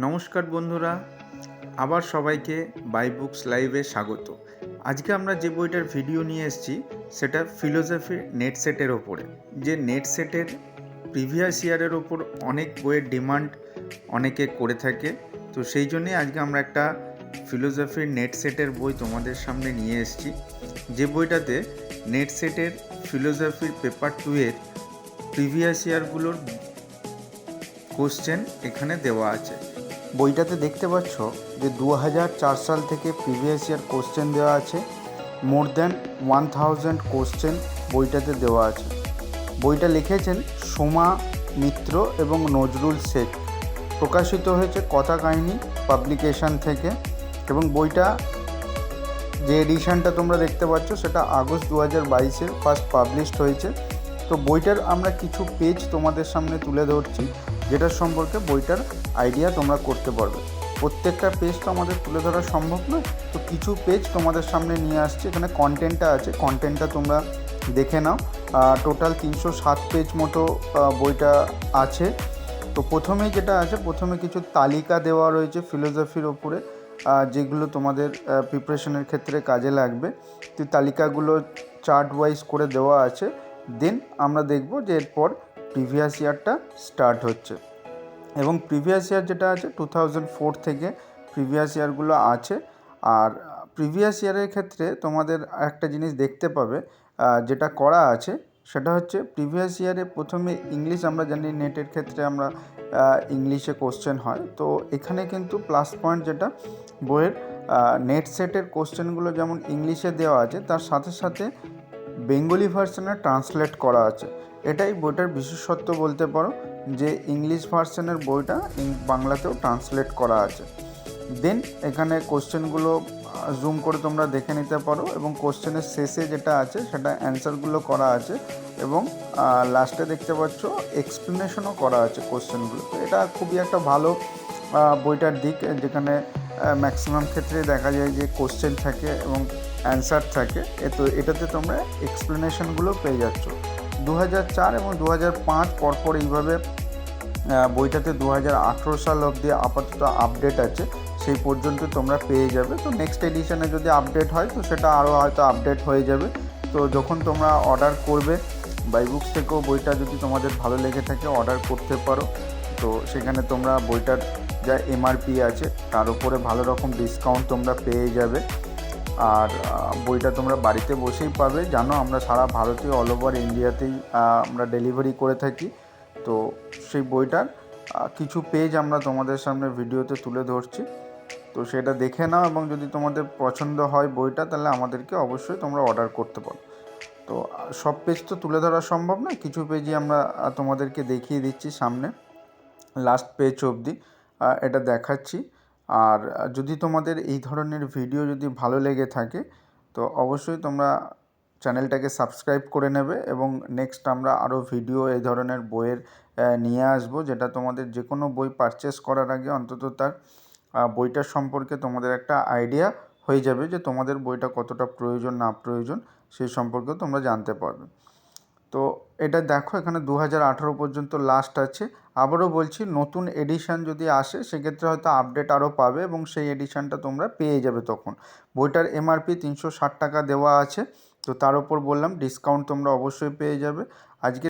নমস্কার বন্ধুরা, আবার সবাইকে বাই বুকস লাইভে স্বাগত। আজকে আমরা যে বইটার ভিডিও নিয়ে এসেছি সেটা ফিলোসফি নেট সেটের ওপরে। যে নেট সেটের প্রিভিয়াস ইয়ারের ওপর অনেক বইয়ের ডিমান্ড অনেকে করে থাকে, তো সেই জন্যই আজকে আমরা একটা ফিলোসফি নেট সেটের বই তোমাদের সামনে নিয়ে এসেছি। যে বইটাতে নেট সেটের ফিলোসফির পেপার 2 এর প্রিভিয়াস ইয়ারগুলোর কোশ্চেন এখানে দেওয়া আছে। বইটাতে দেখতে পাচ্ছ যে 2004 সাল থেকে প্রিভিয়াস ইয়ার কোশ্চেন দেওয়া আছে। মোর দ্যান 1000 কোশ্চেন বইটাতে দেওয়া আছে। বইটা লিখেছেন সোমা মিত্র এবং নজরুল শেখ। প্রকাশিত হয়েছে কথা কাহিনী পাবলিকেশন থেকে, এবং বইটা যে এডিশনটা তোমরা দেখতে পাচ্ছ সেটা আগস্ট 2022-এ ফার্স্ট পাবলিশড হয়েছে। তো বইটার আমরা কিছু পেজ তোমাদের সামনে তুলে ধরছি, যেটার সম্পর্কে বইটার আইডিয়া তোমরা করতে পারবে। প্রত্যেকটা পেজ তো আমাদের তুলে ধরা সম্ভব নয়, তো কিছু পেজ তোমাদের সামনে নিয়ে আসছে। এখানে কন্টেন্টটা আছে, কন্টেন্টটা তোমরা দেখে নাও। টোটাল 307 পেজ মতো বইটা আছে। তো প্রথমেই যেটা আছে, প্রথমে কিছু তালিকা দেওয়া রয়েছে ফিলোসফির ওপরে, যেগুলো তোমাদের প্রিপারেশনের ক্ষেত্রে কাজে লাগবে। তো তালিকাগুলো চার্ট ওয়াইজ করে দেওয়া আছে। দেন আমরা দেখব যে এরপর প্রিভিয়াস ইয়ারটা স্টার্ট হচ্ছে, এবং প্রিভিয়াস ইয়ার যেটা আছে 2004 থেকে প্রিভিয়াস ইয়ারগুলো আছে। আর প্রিভিয়াস ইয়ারের ক্ষেত্রে তোমাদের একটা জিনিস দেখতে পাবে, যেটা করা আছে সেটা হচ্ছে প্রিভিয়াস ইয়ারে প্রথমে ইংলিশ, আমরা জানি নেটের ক্ষেত্রে আমরা ইংলিশে কোশ্চেন হয়। তো এখানে কিন্তু প্লাস পয়েন্ট যেটা, বইয়ের নেট সেটের কোশ্চেনগুলো যেমন ইংলিশে দেওয়া আছে, তার সাথে সাথে বেঙ্গলি ভার্সনে ট্রান্সলেট করা আছে। এটাই বইটার বিশেষত্ব বলতে পারো, যে ইংলিশ ভার্সনের বইটা বাংলাতেও ট্রান্সলেট করা আছে। দেন এখানে কোশ্চেনগুলো জুম করে তোমরা দেখে নিতে পারো, এবং কোশ্চেনের শেষে যেটা আছে সেটা অ্যান্সারগুলো করা আছে, এবং লাস্টে দেখতে পাচ্ছ এক্সপ্লেনেশনও করা আছে কোশ্চেনগুলো। তো এটা খুবই একটা ভালো বইটার দিক, যেখানে ম্যাক্সিমাম ক্ষেত্রে দেখা যায় যে কোশ্চেন থাকে এবং অ্যান্সার থাকে। তো এটাতে তোমরা এক্সপ্লেনেশনগুলো পেয়ে যাচ্ছ। 2004 এবং 2005 পরপর এইভাবে বইটাতে 2018 সাল অবধি আপাতত আপডেট আছে, সেই পর্যন্ত তোমরা পেয়ে যাবে। তো নেক্সট এডিশনে যদি আপডেট হয় তো সেটা আরও হয়তো আপডেট হয়ে যাবে। তো যখন তোমরা অর্ডার করবে বাই বুকস থেকেও বইটা যদি তোমাদের ভালো লেগে থাকে অর্ডার করতে পারো। তো সেখানে তোমরা বইটার যা এমআরপি আছে তার উপরে ভালো রকম ডিসকাউন্ট তোমরা পেয়ে যাবে। আর বইটা তোমরা বাড়িতে বসেই পাবে। জানো আমরা সারা ভারতীয় অল ওভার ইন্ডিয়াতেই আমরা ডেলিভারি করে থাকি। তো সেই বইটার কিছু পেজ আমরা তোমাদের সামনে ভিডিওতে তুলে ধরছি, তো সেটা দেখে নাও, এবং যদি তোমাদের পছন্দ হয় বইটা তাহলে আমাদেরকে অবশ্যই তোমরা অর্ডার করতে পারো। তো সব পেজ তো তুলে ধরা সম্ভব নয়, কিছু পেজই আমরা তোমাদেরকে দেখিয়ে দিচ্ছি সামনে, লাস্ট পেজ অবধি এটা দেখাচ্ছি। আর যদি তোমাদের এই ধরনের ভিডিও যদি ভালো লেগে থাকে তো অবশ্যই তোমরা চ্যানেলটাকে সাবস্ক্রাইব করে নেবে, এবং নেক্সট আমরা আরও ভিডিও এই ধরনের বইয়ের নিয়ে আসবো, যেটা তোমাদের যে কোনো বই পারচেস করার আগে অন্তত তার বইটার সম্পর্কে তোমাদের একটা আইডিয়া হয়ে যাবে, যে তোমাদের বইটা কতটা প্রয়োজন না প্রয়োজন সেই সম্পর্কেও তোমরা জানতে পারবে। তো এটা দেখো, এখানে 2018 পর্যন্ত লাস্ট আছে। আবারও বলছি, নতুন এডিশান যদি আসে সেক্ষেত্রে হয়তো আপডেট আরও পাবে, এবং সেই এডিশানটা তোমরা পেয়ে যাবে তখন। বইটার এমআরপি 360 টাকা দেওয়া আছে, তো তার উপর বললাম ডিসকাউন্ট তোমরা অবশ্যই পেয়ে যাবে। আজকে